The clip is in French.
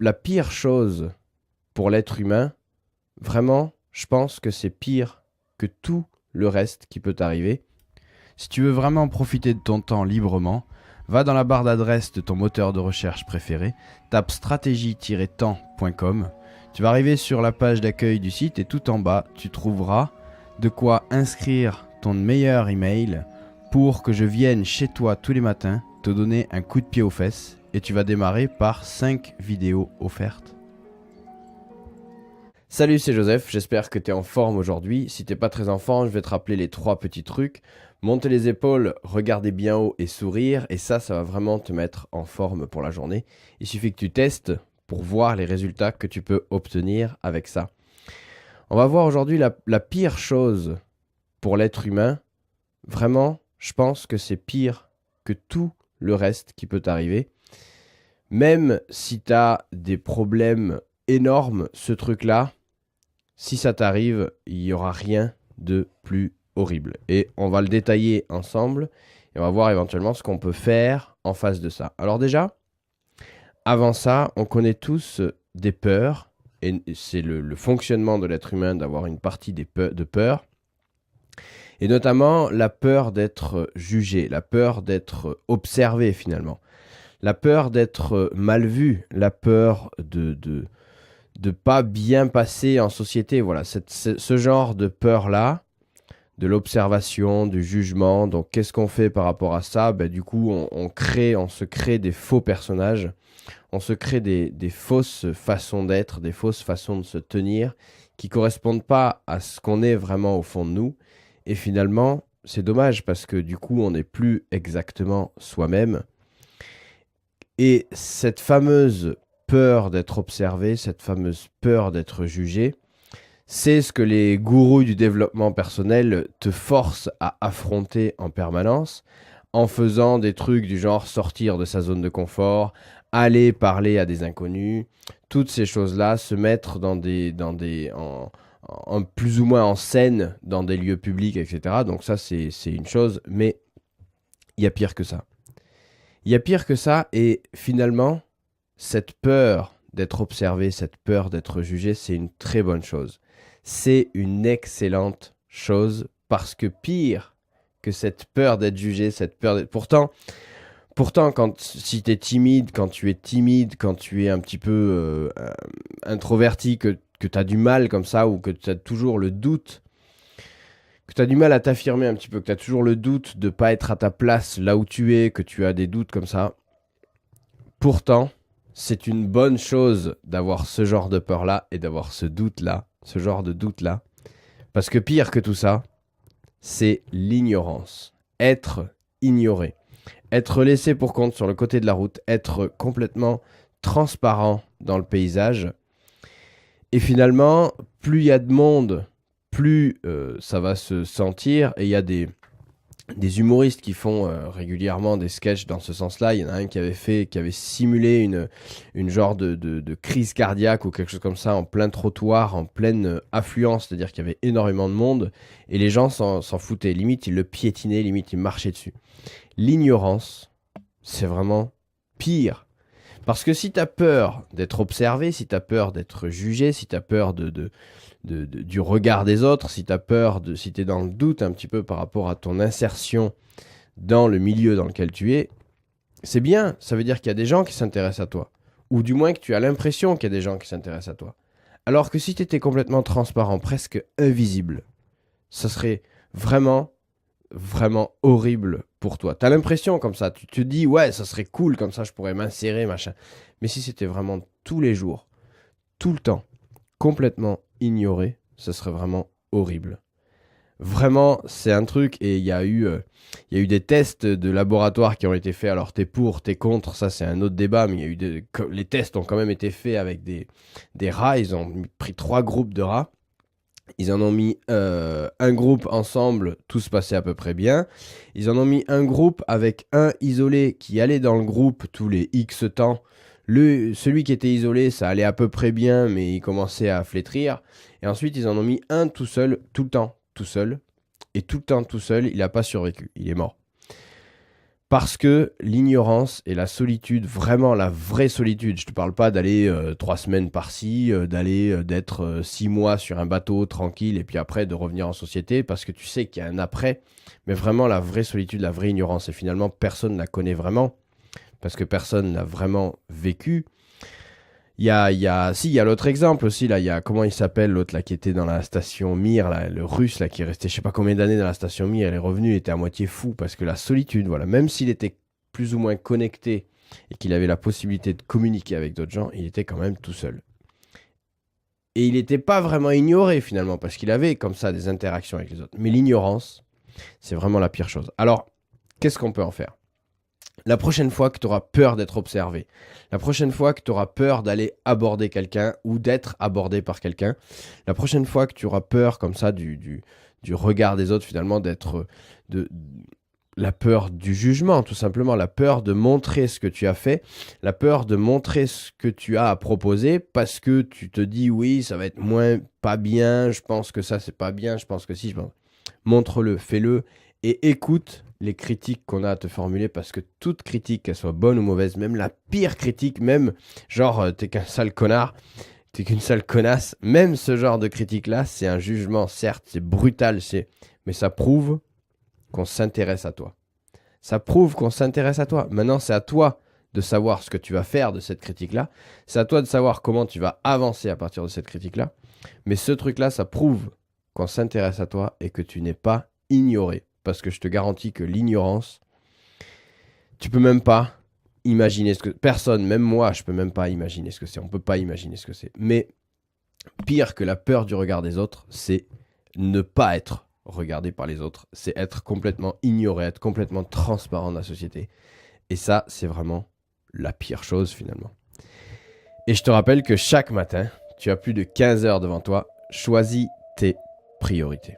la pire chose pour l'être humain, vraiment, je pense que c'est pire que tout le reste qui peut t'arriver. Si tu veux vraiment profiter de ton temps librement, va dans la barre d'adresse de ton moteur de recherche préféré, tape stratégie-temps.com. Tu vas arriver sur la page d'accueil du site et tout en bas, tu trouveras de quoi inscrire ton meilleur email pour que je vienne chez toi tous les matins te donner un coup de pied aux fesses et tu vas démarrer par 5 vidéos offertes. Salut, c'est Joseph, j'espère que tu es en forme aujourd'hui. Si t'es pas très en forme, je vais te rappeler les 3 petits trucs. Monter les épaules, regarder bien haut et sourire, et ça va vraiment te mettre en forme pour la journée. Il suffit que tu testes pour voir les résultats que tu peux obtenir avec ça. On va voir aujourd'hui la pire chose pour l'être humain. Vraiment, je pense que c'est pire que tout le reste qui peut t'arriver. Même si tu as des problèmes énormes, ce truc-là, si ça t'arrive, il n'y aura rien de plus horrible. Et on va le détailler ensemble et on va voir éventuellement ce qu'on peut faire en face de ça. Alors déjà, avant ça, on connaît tous des peurs et c'est le fonctionnement de l'être humain d'avoir une partie de peur. Et notamment la peur d'être jugé, la peur d'être observé finalement, la peur d'être mal vu, la peur de pas bien passer en société. Voilà, ce genre de peur-là, de l'observation, du jugement. Donc qu'est-ce qu'on fait par rapport à ça? Du coup, on se crée des faux personnages, on se crée des fausses façons d'être, des fausses façons de se tenir qui correspondent pas à ce qu'on est vraiment au fond de nous. Et finalement, c'est dommage parce que du coup, on n'est plus exactement soi-même. Et cette fameuse peur d'être observé, cette fameuse peur d'être jugé, c'est ce que les gourous du développement personnel te forcent à affronter en permanence en faisant des trucs du genre sortir de sa zone de confort, aller parler à des inconnus, toutes ces choses-là, se mettre en plus ou moins en scène dans des lieux publics, etc. Donc ça, c'est une chose, mais il y a pire que ça. Il y a pire que ça, et finalement, cette peur d'être observé, cette peur d'être jugé, c'est une très bonne chose. C'est une excellente chose, parce que pire que cette peur d'être jugé, cette peur d'être... Pourtant, si tu es timide, quand tu es timide, quand tu es un petit peu introverti, que tu as du mal comme ça, ou que tu as toujours le doute, que tu as du mal à t'affirmer un petit peu, que tu as toujours le doute de ne pas être à ta place là où tu es, que tu as des doutes comme ça, pourtant, c'est une bonne chose d'avoir ce genre de peur-là et d'avoir ce doute-là, ce genre de doute-là. Parce que pire que tout ça, c'est l'ignorance. Être ignoré. Être laissé pour compte sur le côté de la route, être complètement transparent dans le paysage. Et finalement, plus il y a de monde, plus ça va se sentir. Et il y a des humoristes qui font régulièrement des sketchs dans ce sens-là. Il y en a un qui avait simulé une genre de crise cardiaque ou quelque chose comme ça en plein trottoir, en pleine affluence, c'est-à-dire qu'il y avait énormément de monde et les gens s'en foutaient. Limite, ils le piétinaient, limite, ils marchaient dessus. L'ignorance, c'est vraiment pire. Parce que si tu as peur d'être observé, si tu as peur d'être jugé, si tu as peur du regard des autres, si tu as peur, si tu es dans le doute un petit peu par rapport à ton insertion dans le milieu dans lequel tu es, c'est bien, ça veut dire qu'il y a des gens qui s'intéressent à toi. Ou du moins que tu as l'impression qu'il y a des gens qui s'intéressent à toi. Alors que si tu étais complètement transparent, presque invisible, ça serait vraiment, vraiment horrible pour toi. Tu as l'impression comme ça, tu te dis, ouais, ça serait cool, comme ça je pourrais m'insérer, machin. Mais si c'était vraiment tous les jours, tout le temps, complètement ignoré, ce serait vraiment horrible. Vraiment, c'est un truc, et il y a eu des tests de laboratoire qui ont été faits. Alors, t'es pour, t'es contre, ça c'est un autre débat, mais il y a eu les tests ont quand même été faits avec des rats. Ils ont pris 3 groupes de rats. Ils en ont mis un groupe ensemble, tout se passait à peu près bien. Ils en ont mis un groupe avec un isolé qui allait dans le groupe tous les X temps. Celui qui était isolé, ça allait à peu près bien, mais il commençait à flétrir. Et ensuite, ils en ont mis un tout seul, tout le temps tout seul. Et tout le temps tout seul, il n'a pas survécu, il est mort. Parce que l'ignorance et la solitude, vraiment la vraie solitude, je te parle pas d'aller 3 semaines par-ci, d'être 6 mois sur un bateau tranquille et puis après de revenir en société parce que tu sais qu'il y a un après, mais vraiment la vraie solitude, la vraie ignorance et finalement personne ne la connaît vraiment parce que personne n'a vraiment vécu. Il y a l'autre exemple aussi, là, il y a, comment il s'appelle, l'autre là qui était dans la station Mir, là, le russe là qui est resté je sais pas combien d'années dans la station Mir, il est revenu, il était à moitié fou parce que la solitude, voilà, même s'il était plus ou moins connecté et qu'il avait la possibilité de communiquer avec d'autres gens, il était quand même tout seul. Et il n'était pas vraiment ignoré finalement parce qu'il avait comme ça des interactions avec les autres. Mais l'ignorance, c'est vraiment la pire chose. Alors, qu'est-ce qu'on peut en faire ? La prochaine fois que tu auras peur d'être observé, la prochaine fois que tu auras peur d'aller aborder quelqu'un ou d'être abordé par quelqu'un, la prochaine fois que tu auras peur comme ça du regard des autres finalement, de la peur du jugement tout simplement, la peur de montrer ce que tu as fait, la peur de montrer ce que tu as à proposer parce que tu te dis oui ça va être moins pas bien, je pense que ça c'est pas bien, je pense que si, montre-le, fais-le et écoute les critiques qu'on a à te formuler parce que toute critique, qu'elle soit bonne ou mauvaise, même la pire critique, même genre t'es qu'un sale connard, t'es qu'une sale connasse, même ce genre de critique-là, c'est un jugement, certes, c'est brutal, mais ça prouve qu'on s'intéresse à toi. Ça prouve qu'on s'intéresse à toi. Maintenant, c'est à toi de savoir ce que tu vas faire de cette critique-là. C'est à toi de savoir comment tu vas avancer à partir de cette critique-là. Mais ce truc-là, ça prouve qu'on s'intéresse à toi et que tu n'es pas ignoré. Parce que je te garantis que l'ignorance, tu peux même pas imaginer ce que... Personne, même moi, je peux même pas imaginer ce que c'est. On peut pas imaginer ce que c'est. Mais pire que la peur du regard des autres, c'est ne pas être regardé par les autres. C'est être complètement ignoré, être complètement transparent dans la société. Et ça, c'est vraiment la pire chose finalement. Et je te rappelle que chaque matin, tu as plus de 15 heures devant toi. Choisis tes priorités.